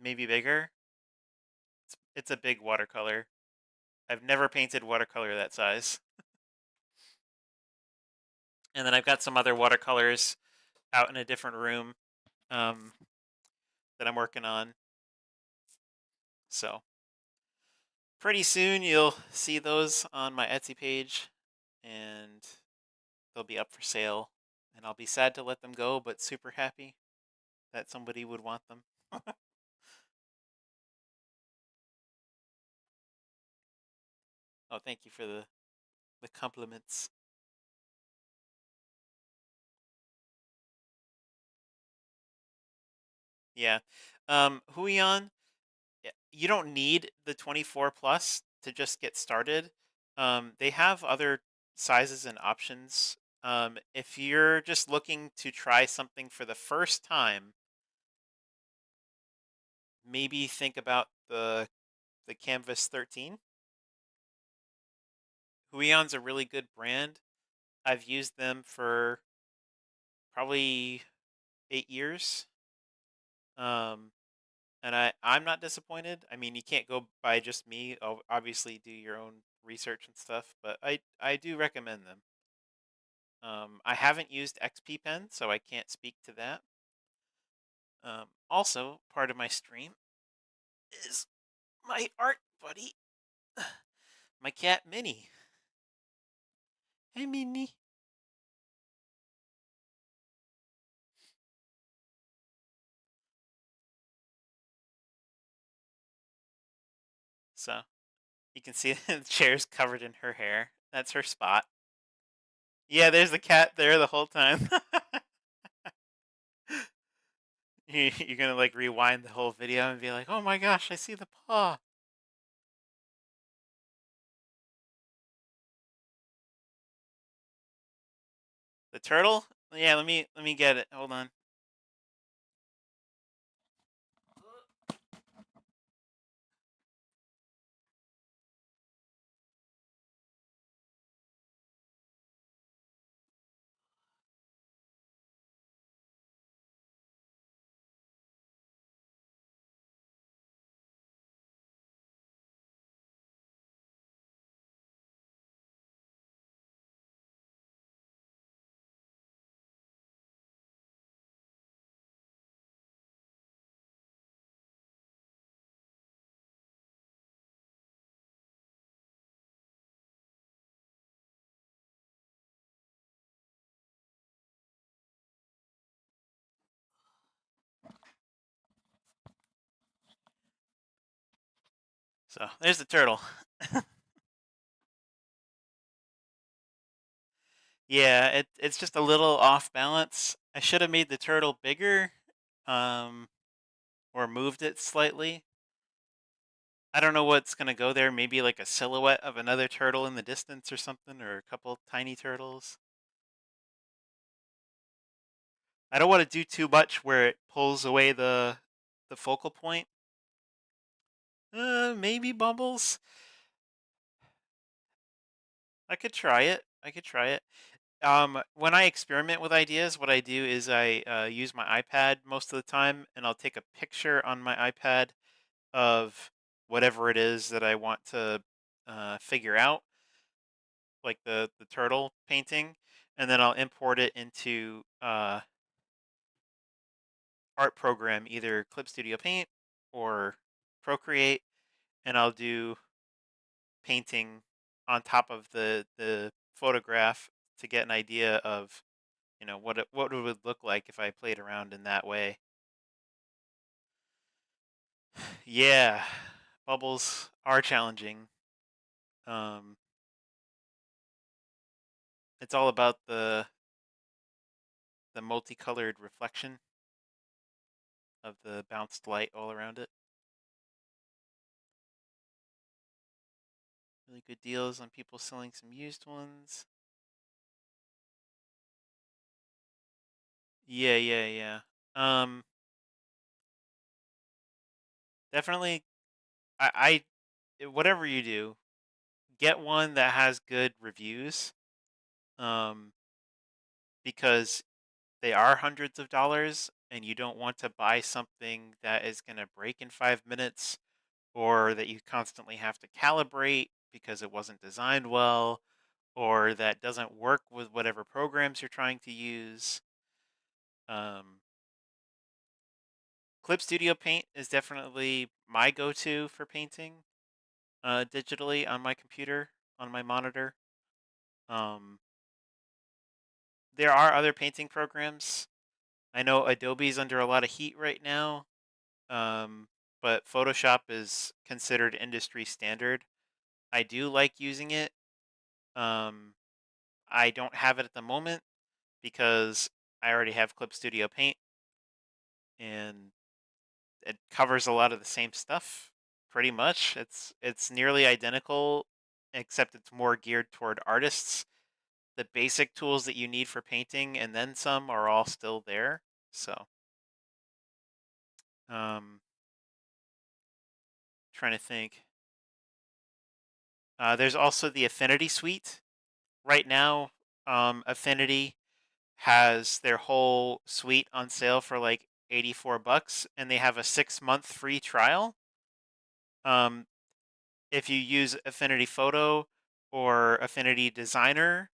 maybe bigger. It's a big watercolor. I've never painted watercolor that size. And then I've got some other watercolors out in a different room um, that I'm working on. So pretty soon you'll see those on my Etsy page, and they'll be up for sale. And I'll be sad to let them go, but super happy that somebody would want them. Oh, thank you for the compliments. Yeah. Huion, you don't need the 24 plus to just get started. They have other sizes and options. If you're just looking to try something for the first time, maybe think about the Canvas 13. Huion's a really good brand. I've used them for probably 8 years. Um, and I'm not disappointed. I mean, you can't go by just me. Obviously, do your own research and stuff, but I do recommend them. I haven't used XP Pen, so I can't speak to that. Also, part of my stream is my art buddy, my cat Minnie. Hey, Minnie. So you can see the chair's covered in her hair. That's her spot. Yeah, there's the cat there the whole time. You're gonna like rewind the whole video and be like, "Oh my gosh, I see the paw." The turtle? Yeah, let me get it. Hold on. So there's the turtle. Yeah, it's just a little off balance. I should have made the turtle bigger, um, or moved it slightly. I don't know what's gonna go there. Maybe like a silhouette of another turtle in the distance or something, or a couple tiny turtles. I don't want to do too much where it pulls away the focal point. Maybe bubbles. I could try it. I could try it. When I experiment with ideas, what I do is I use my iPad most of the time, and I'll take a picture on my iPad of whatever it is that I want to figure out, like the turtle painting, and then I'll import it into art program, either Clip Studio Paint or Procreate, and I'll do painting on top of the photograph to get an idea of, what it would look like if I played around in that way. Yeah, bubbles are challenging. Um, it's all about the multicolored reflection of the bounced light all around it. Really good deals on people selling some used ones. Yeah, yeah, yeah. Um, Definitely. Whatever you do, get one that has good reviews. Um, because they are hundreds of dollars, and you don't want to buy something that is going to break in 5 minutes, or that you constantly have to calibrate because it wasn't designed well, or that doesn't work with whatever programs you're trying to use. Um, Clip Studio Paint is definitely my go-to for painting digitally on my computer, on my monitor. Um, there are other painting programs. I know Adobe's under a lot of heat right now, um, but Photoshop is considered industry standard. I do like using it. Um, I don't have it at the moment because I already have Clip Studio Paint, and it covers a lot of the same stuff pretty much. It's nearly identical, except it's more geared toward artists. The basic tools that you need for painting and then some are all still there. So, um, trying to think. There's also the Affinity Suite. Right now, Affinity has their whole suite on sale for like $84, and they have a 6-month free trial. Um, if you use Affinity Photo or Affinity Designer,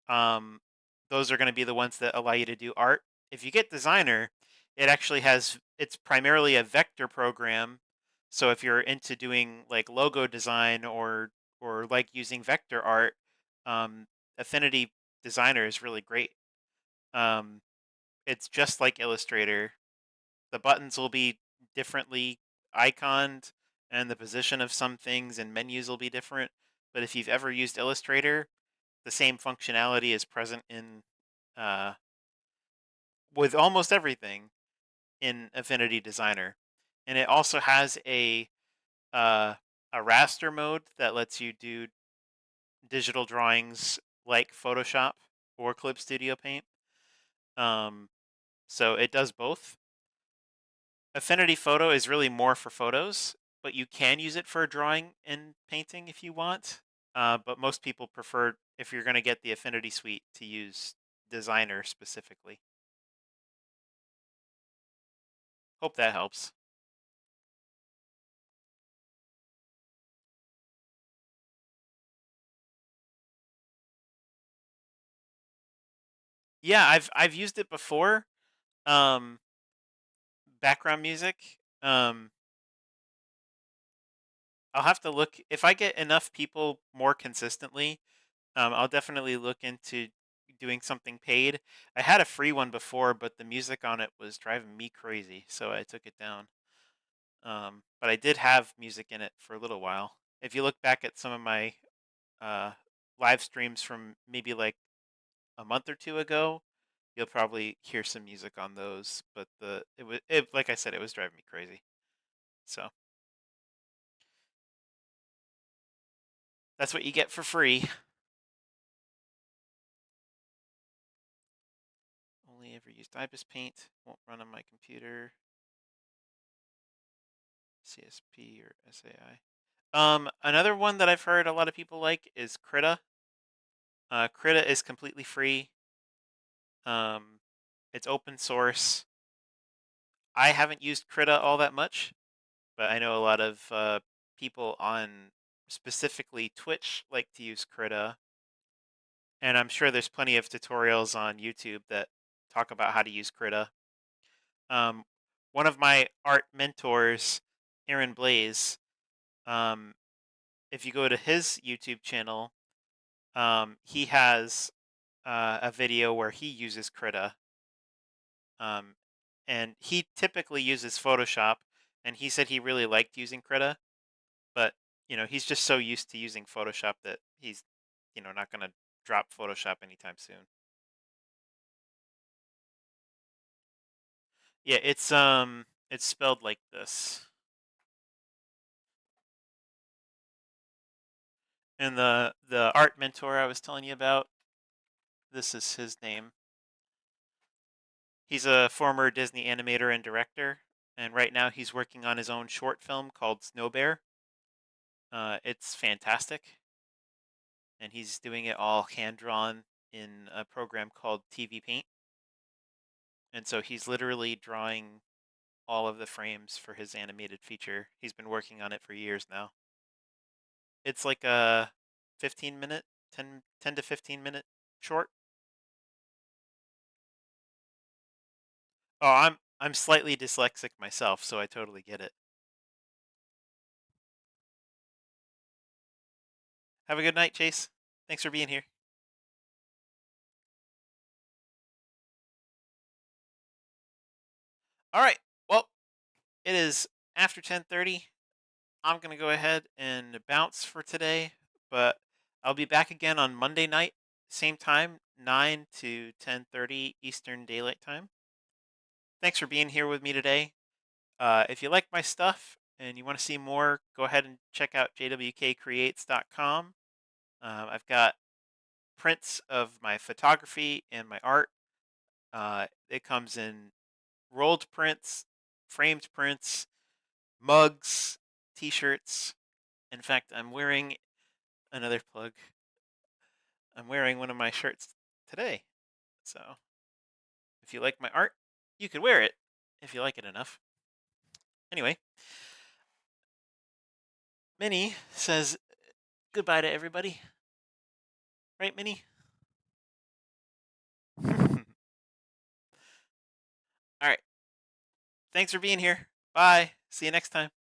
um, those are going to be the ones that allow you to do art. If you get Designer, it's primarily a vector program. So if you're into doing like logo design or like using vector art, um, Affinity Designer is really great. Um, it's just like Illustrator. The buttons will be differently iconed, and the position of some things and menus will be different. But if you've ever used Illustrator, the same functionality is present in uh, with almost everything in Affinity Designer, and it also has uh, a raster mode that lets you do digital drawings like Photoshop or Clip Studio Paint. Um, so it does both. Affinity Photo is really more for photos, but you can use it for drawing and painting if you want. But most people prefer, if you're going to get the Affinity Suite, to use Designer specifically. Hope that helps. Yeah, I've used it before. Um, Background music. I'll have to look if I get enough people more consistently. I'll definitely look into doing something paid. I had a free one before, but the music on it was driving me crazy, so I took it down. But I did have music in it for a little while. If you look back at some of my uh, live streams from maybe like a month or two ago, you'll probably hear some music on those. But like I said, it was driving me crazy. So that's what you get for free. Only ever used IBIS Paint. Won't run on my computer. CSP or SAI. Another one that I've heard a lot of people like is Krita. Krita is completely free. Um, it's open source. I haven't used Krita all that much, but I know a lot of people on specifically Twitch like to use Krita, and I'm sure there's plenty of tutorials on YouTube that talk about how to use Krita. Um, One of my art mentors, Aaron Blaze, if you go to his YouTube channel, he has a video where he uses Krita, um, and he typically uses Photoshop, and he said he really liked using Krita, but he's just so used to using Photoshop that he's not going to drop Photoshop anytime soon. Yeah, it's spelled like this. And the art mentor I was telling you about, this is his name. He's a former Disney animator and director, and right now he's working on his own short film called Snow Bear. It's fantastic, and he's doing it all hand drawn in a program called TV Paint. And so he's literally drawing all of the frames for his animated feature. He's been working on it for years now. It's like a 15-minute, 10 to 15-minute short. Oh, I'm slightly dyslexic myself, so I totally get it. Have a good night, Chase. Thanks for being here. All right. Well, it is after 10:30. I'm going to go ahead and bounce for today, but I'll be back again on Monday night, same time, 9 to 10:30 Eastern Daylight Time. Thanks for being here with me today. If you like my stuff and you want to see more, go ahead and check out jwkcreates.com. I've got prints of my photography and my art. It comes in rolled prints, framed prints, mugs, t-shirts. In fact, I'm wearing another plug. I'm wearing one of my shirts today. So if you like my art, you could wear it if you like it enough. Anyway, Minnie says goodbye to everybody. Right, Minnie? All right. Thanks for being here. Bye. See you next time.